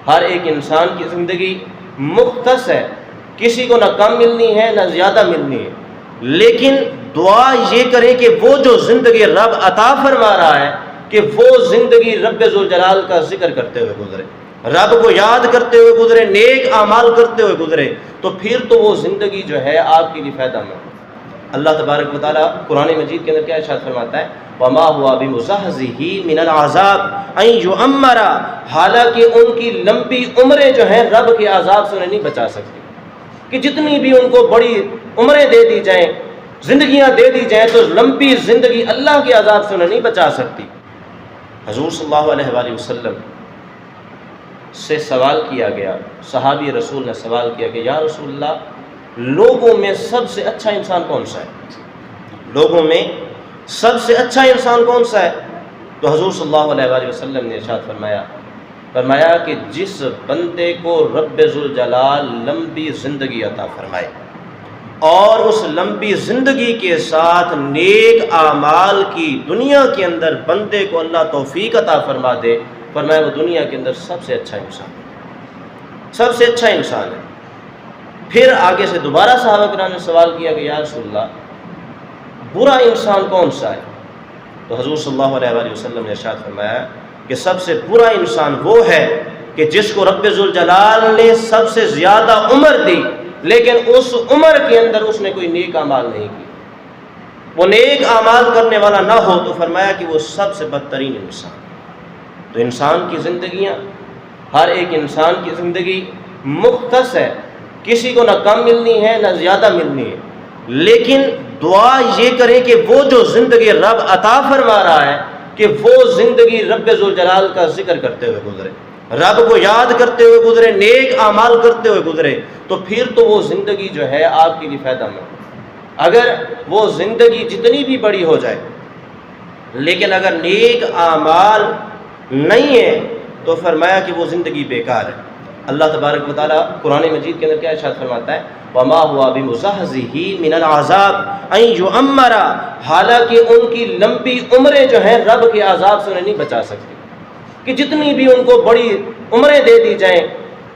ہر ایک انسان کی زندگی مختص ہے، کسی کو نہ کم ملنی ہے نہ زیادہ ملنی ہے، لیکن دعا یہ کریں کہ وہ جو زندگی رب عطا فرما رہا ہے کہ وہ زندگی رب ذوالجلال کا ذکر کرتے ہوئے گزرے، رب کو یاد کرتے ہوئے گزرے، نیک اعمال کرتے ہوئے گزرے، تو پھر تو وہ زندگی جو ہے آپ کے لیے فائدہ مند۔ اللہ تبارک و تعالیٰ قرآن مجید کے اندر کیا ارشاد فرماتا ہے؟ وَمَا هُوَ بِمُزَحْزِحِهِ مِنَ الْعَذَابِ أَن يُعَمَّرَ، حالانکہ ان کی لمبی عمریں جو ہیں رب کے عذاب سے انہیں نہیں بچا سکتی، کہ جتنی بھی ان کو بڑی عمریں دے دی جائیں، زندگیاں دے دی جائیں، تو لمبی زندگی اللہ کے عذاب سے انہیں نہیں بچا سکتی۔ حضور صلی اللہ علیہ وآلہ وسلم سے سوال کیا گیا، صحابی رسول نے سوال کیا کہ یا رسول اللہ، لوگوں میں سب سے اچھا انسان کون سا ہے؟ لوگوں میں سب سے اچھا انسان کون سا ہے؟ تو حضور صلی اللہ علیہ وآلہ وسلم نے ارشاد فرمایا کہ جس بندے کو رب ذوالجلال لمبی زندگی عطا فرمائے اور اس لمبی زندگی کے ساتھ نیک اعمال کی دنیا کے اندر بندے کو اللہ توفیق عطا فرما دے، فرمایا وہ دنیا کے اندر سب سے اچھا انسان ہے، سب سے اچھا انسان ہے۔ پھر آگے سے دوبارہ صحابہ کرام نے سوال کیا کہ یا رسول اللہ، برا انسان کون سا ہے؟ تو حضور صلی اللہ علیہ وآلہ وسلم نے ارشاد فرمایا کہ سب سے برا انسان وہ ہے کہ جس کو رب ذوالجلال نے سب سے زیادہ عمر دی، لیکن اس عمر کے اندر اس نے کوئی نیک اعمال نہیں کی، وہ نیک اعمال کرنے والا نہ ہو، تو فرمایا کہ وہ سب سے بدترین انسان۔ تو انسان کی زندگیاں، ہر ایک انسان کی زندگی مختص ہے، کسی کو نہ کم ملنی ہے نہ زیادہ ملنی ہے، لیکن دعا یہ کریں کہ وہ جو زندگی رب عطا فرما رہا ہے کہ وہ زندگی رب ذوالجلال کا ذکر کرتے ہوئے گزرے، رب کو یاد کرتے ہوئے گزرے، نیک اعمال کرتے ہوئے گزرے، تو پھر تو وہ زندگی جو ہے آپ کے لیے فائدہ مند۔ اگر وہ زندگی جتنی بھی بڑی ہو جائے لیکن اگر نیک اعمال نہیں ہے تو فرمایا کہ وہ زندگی بیکار ہے۔ اللہ تبارک و تعالیٰ قرآن مجید کے اندر کیا ارشاد فرماتا ہے؟ وَمَا هُوَ بِمُزَحْزِحِهِ مِنَ الْعَذَابِ أَن يُعَمَّرَ، حالانکہ ان کی لمبی عمریں جو ہیں رب کے عذاب سے انہیں نہیں بچا سکتی، کہ جتنی بھی ان کو بڑی عمریں دے دی جائیں،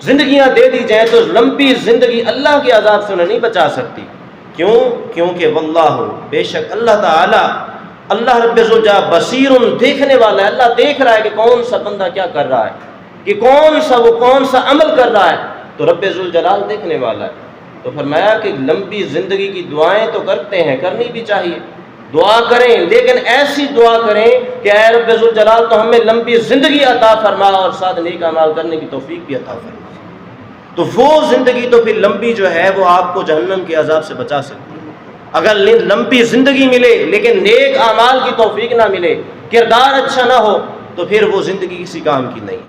زندگیاں دے دی جائیں، تو لمبی زندگی اللہ کے عذاب سے انہیں نہیں بچا سکتی۔ کیوں؟ کیونکہ واللہ، بے شک اللہ تعالیٰ، اللہ رب ذوالجلال بصیر، دیکھنے والا ہے، اللہ دیکھ رہا ہے کہ کون سا بندہ کیا کر رہا ہے، کہ کون سا عمل کر رہا ہے، تو رب ذوالجلال دیکھنے والا ہے۔ تو فرمایا کہ لمبی زندگی کی دعائیں تو کرتے ہیں، کرنی بھی چاہیے، دعا کریں، لیکن ایسی دعا کریں کہ اے رب ذوالجلال تو ہمیں لمبی زندگی عطا فرما اور ساتھ نیک اعمال کرنے کی توفیق بھی عطا فرما۔ تو وہ زندگی تو پھر لمبی جو ہے وہ آپ کو جہنم کے عذاب سے بچا سکتی ہے۔ اگر لمبی زندگی ملے لیکن نیک اعمال کی توفیق نہ ملے، کردار اچھا نہ ہو، تو پھر وہ زندگی کسی کام کی نہیں۔